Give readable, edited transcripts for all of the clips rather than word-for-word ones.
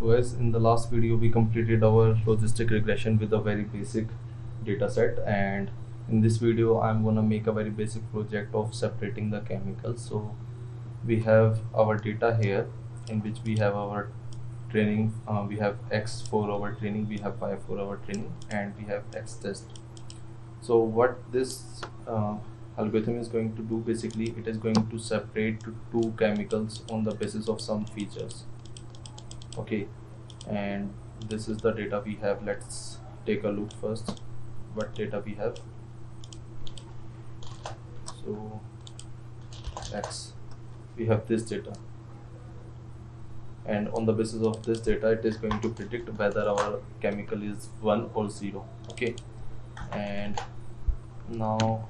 Guys, in the last video we completed our logistic regression with a very basic data set, and in this video I'm gonna make a very basic project of separating the chemicals. So we have our data here in which we have our training, we have X for our training, we have Y for our training, and we have X test. So what this algorithm is going to do, basically it is going to separate two chemicals on the basis of some features. Okay, and this is the data we have. Let's take a look first what data we have. So X, we have this data, and on the basis of this data it is going to predict whether our chemical is 1 or 0. Okay, and now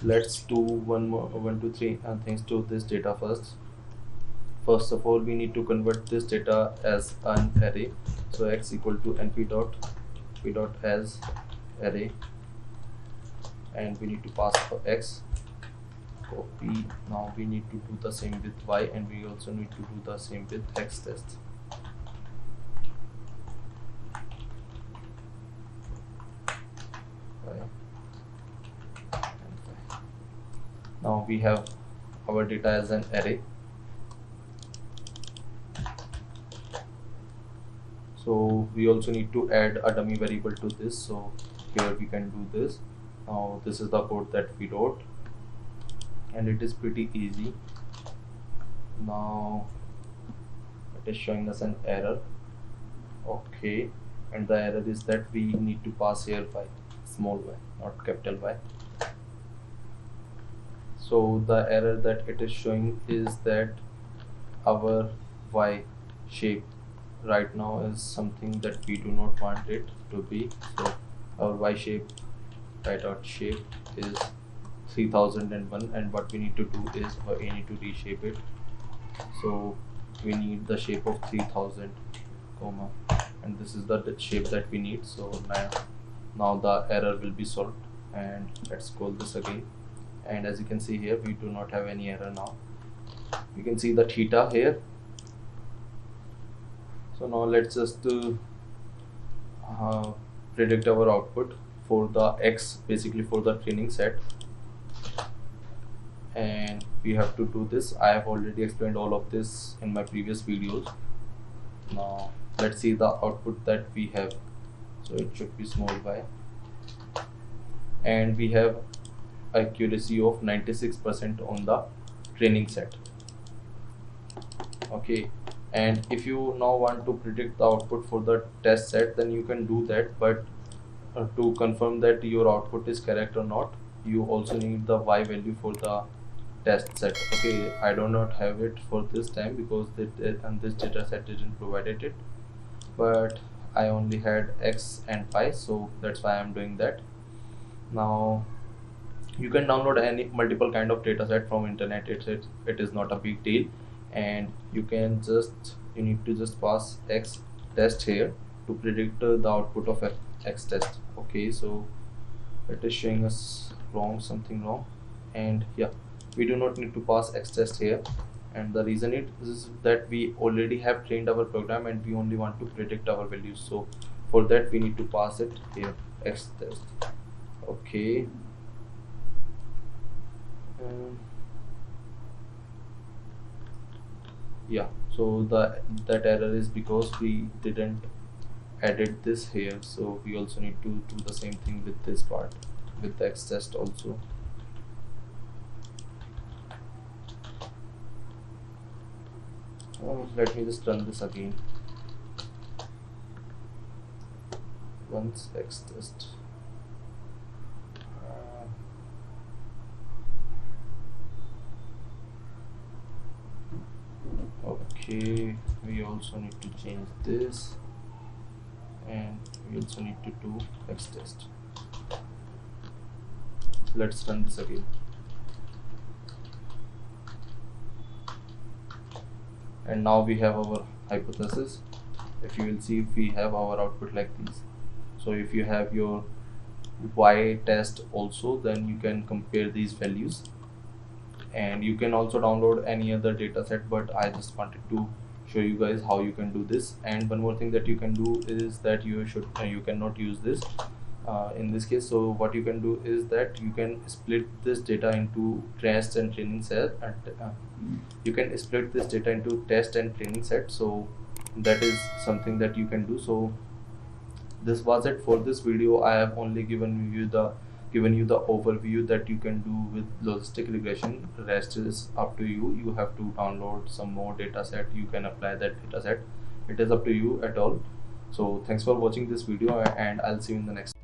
let's do one two three things to this data first. First of all, we need to convert this data as an array. So X equal to np dot as array, and we need to pass for X. Copy. Now we need to do the same with Y, and we also need to do the same with X test. Now we have our data as an array. So we also need to add a dummy variable to this. So here we can do this. Now this is the code that we wrote, and it is pretty easy. Now it is showing us an error. Okay, and the error is that we need to pass here y, small y, not capital Y. So the error that it is showing is that our Y shape right now is something that we do not want it to be. So our Y shape, y.shape is 3001, and what we need to do is we need to reshape it. So we need the shape of 3000 comma, and this is the shape that we need. So now the error will be solved, and let's call this again. And as you can see here, we do not have any error now. You can see the theta here. So now let's just predict our output for the X, basically for the training set, and we have to do this. I have already explained all of this in my previous videos. Now let's see the output that we have. So it should be small y, and we have accuracy of 96% on the training set. Okay, and if you now want to predict the output for the test set, then you can do that, but to confirm that your output is correct or not, you also need the y value for the test set. Okay, I do not have it for this time because and this data set didn't provided it, but I only had X and Y, so that's why I'm doing that. Now you can download any multiple kind of data set from internet. It is not a big deal, and you need to just pass X test here to predict the output of X test. Okay, so it is showing us something wrong, and yeah, we do not need to pass X test here, and the reason is that we already have trained our program and we only want to predict our values. So for that we need to pass it here, X test. Okay, yeah, so that error is because we didn't edit this here. So we also need to do the same thing with this part, with the X test also. Let me just run this again. Once X test. Okay, we also need to change this, and we also need to do X test. Let's run this again. And now we have our hypothesis. If you will see, we have our output like these. So if you have your Y test also, then you can compare these values, and you can also download any other data set, but I just wanted to show you guys how you can do this. And one more thing that you can do is that you cannot use this in this case. So what you can do is that you can split this data into test and training set, and you can split this data into test and training set. So that is something that you can do. So this was it for this video. I have only given you the overview that you can do with logistic regression. Rest is up to you. You have to download some more data set, you can apply that data set. It is up to you at all. So thanks for watching this video, and I'll see you in the next.